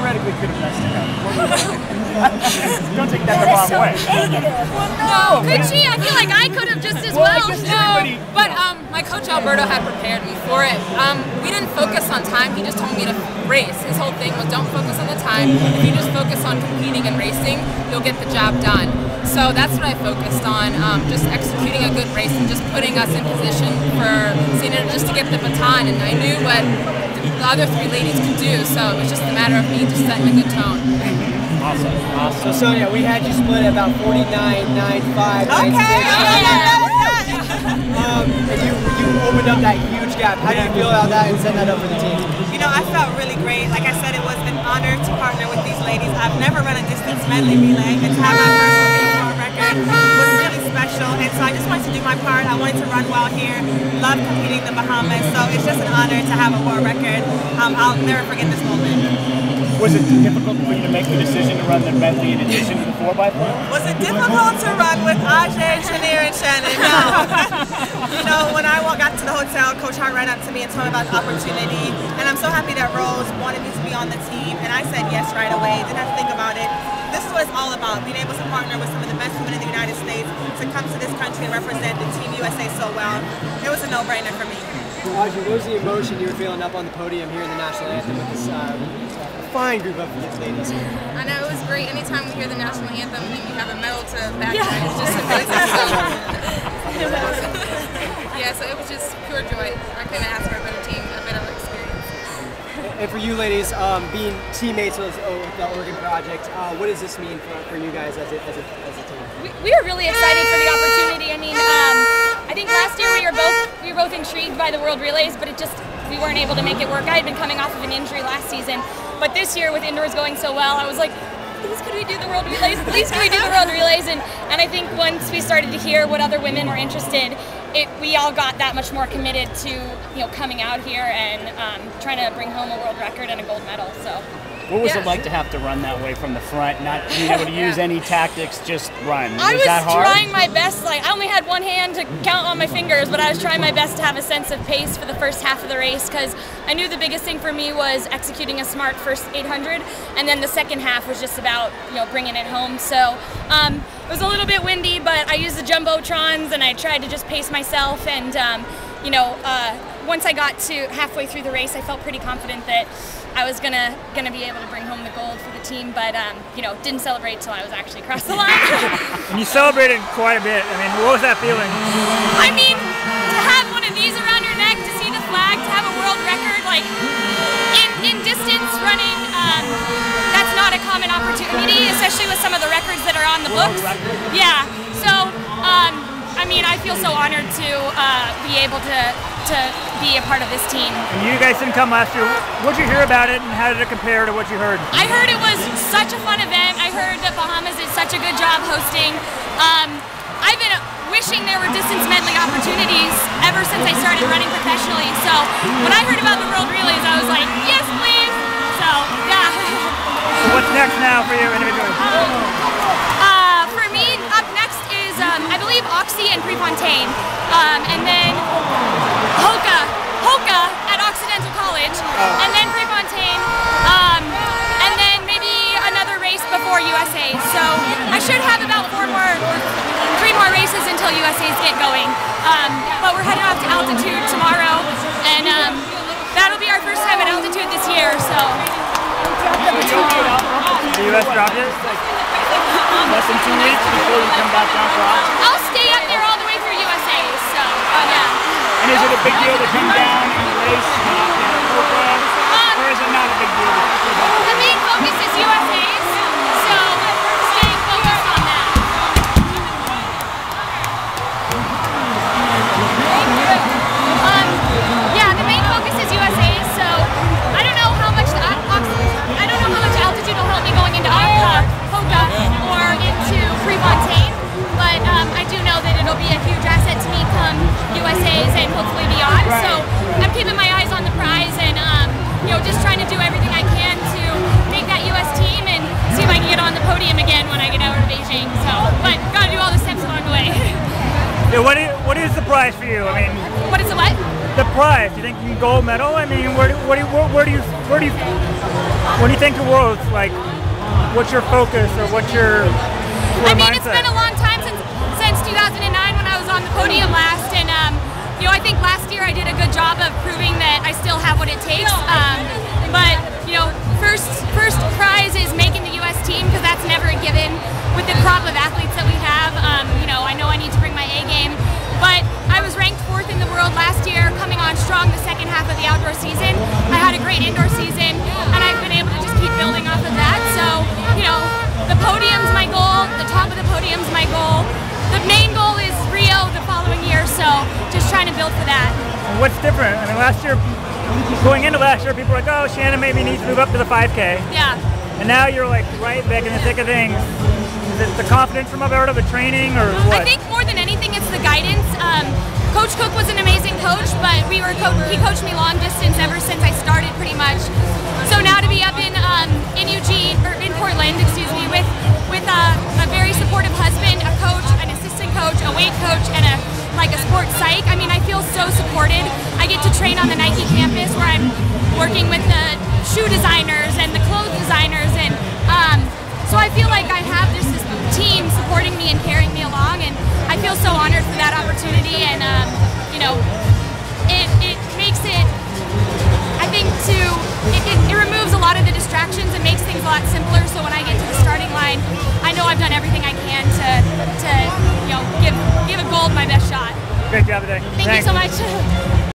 theoretically could have messed it up. Don't take that the wrong way. No, could she? I feel like I could have just as well. No, but my coach Alberto had prepared me for it. We didn't focus on time. He just told me to race. His whole thing was don't focus on the time. If you just focus on competing and racing, you'll get the job done. So that's what I focused on, just executing a good race and just putting us in position for just to get the baton. And I knew what the other three ladies could do, so it was just a matter of me just setting a good tone. Awesome, awesome. So Sonia, we had you split at about 49, 9, 5, 9, 6. And you opened up that huge gap. How do you feel about that and set that up for the team? You know, I felt really great. Like I said, it was an honor to partner with these ladies. I've never run a distance medley relay, and to have my personal world record was really special. And so I just wanted to do my part. I wanted to run well here. Love competing in the Bahamas. So it's just an honor to have a world record. I'll never forget this moment. Was it difficult for you to make the decision to run the medley in addition to the 4x4? Was it difficult to run with Ajay, Chenier, and Shannon? No. You know, when I got to the hotel, Coach Hart ran up to me and told me about the opportunity. And I'm so happy that Rose wanted me to be on the team. And I said yes right away. Didn't have to think about it. This is what it's all about, being able to partner with some of the best women in the United States to come to this country and represent the Team USA so well. It was a no-brainer for me. What was the emotion you were feeling up on the podium here in the national anthem with this fine group of ladies here? I know, it was great. Anytime we hear the national anthem and then you have a medal to back it, it's just amazing. So it was just pure joy. I couldn't ask for a better team, a better experience. And for you ladies, being teammates with the Oregon Project, what does this mean for you guys as a team? We were really excited for the opportunity. I mean, I think last year we were both intrigued by the World Relays, but we weren't able to make it work. I had been coming off of an injury last season, but this year with indoors going so well, I was like, please could we do the World Relays? Please could we do the World Relays? And I think once we started to hear what other women were interested, we all got that much more committed to coming out here and trying to bring home a world record and a gold medal. So. What was it like to have to run that way from the front, not being able to use any tactics, just run? I was that hard? trying my best. Like, I only had one hand to count on my fingers, but I was trying my best to have a sense of pace for the first half of the race because I knew the biggest thing for me was executing a smart first 800, and then the second half was just about bringing it home. So it was a little bit windy, but I used the jumbotrons and I tried to just pace myself. And once I got to halfway through the race, I felt pretty confident that I was gonna be able to bring home the gold for the team, but didn't celebrate till I was actually across the line. And you celebrated quite a bit. I mean, what was that feeling? I mean, to have one of these around your neck, to see the flag, to have a world record, like in distance running, that's not a common opportunity, especially with some of the records that are on the books. Yeah. So, I mean, I feel so honored to be able to be a part of this team. And you guys didn't come last year. What did you hear about it, and how did it compare to what you heard? I heard it was such a fun event. I heard that Bahamas did such a good job hosting. I've been wishing there were distance medley opportunities ever since I started running professionally. So when I heard about the World Relays, I was like, yes, please. So yeah. So what's next now for you individually? For me, up next is I believe Oxy and Prefontaine, and then Hoka at Occidental College, and then Prefontaine, and then maybe another race before USA. So I should have about 3 more races until USA's get going. But we're heading off to altitude tomorrow, and that'll be our first time at altitude this year. So. The US dropped it? Less than 2 weeks before you come back down for Oxford? I'll stay up there all the way through USA, so yeah. And is it a big deal to come down and race or is it not a big deal? The main focus is USA's, so staying focused on that. Yeah, the main focus is USA's, so I don't know how much altitude will help me going into Hoka or into Prefontaine, but I do know that it'll be a huge asset to me come USA's and hopefully beyond. So I'm keeping my eyes on the prize and just trying to do everything I can prize? Do you think you can gold medal? I mean, where do you when you think of Worlds, like, what's your focus or what's your mindset? It's been a long time since 2009 when I was on the podium last, and I think last year I did a good job of proving that I still have what it takes. But first prize is making the U.S. team, because that's never a given with the crop of athletes that we have. I know I need to bring my A game, but I was ranked 4th in the world last year, coming on strong the second half of the outdoor season. I had a great indoor season, and I've been able to just keep building off of that. So, the podium's my goal, the top of the podium's my goal. The main goal is Rio the following year, so just trying to build for that. What's different? I mean, going into last year, people were like, oh, Shannon maybe needs to move up to the 5K. Yeah. And now you're like right back in the thick of things. Is it the confidence from Alberta, the training, or what? I think more than anything, it's the guidance. Coach Cook was an amazing coach, but he coached me long distance ever since I started, pretty much. So now to be up in Eugene, or in Portland, excuse me, with a very supportive husband, a coach, an assistant coach, a weight coach, and a sports psych. I mean, I feel so supported. I get to train on the Nike campus where I'm working with the shoe designers and the clothes designers, and so I feel like I have this team supporting me and carrying me along, and I feel so honored for that opportunity. And it makes it, I think, it removes a lot of the distractions and makes things a lot simpler. So when I get to the starting line, I know I've done everything I can to give a gold my best shot. Great job today. Thank you so much.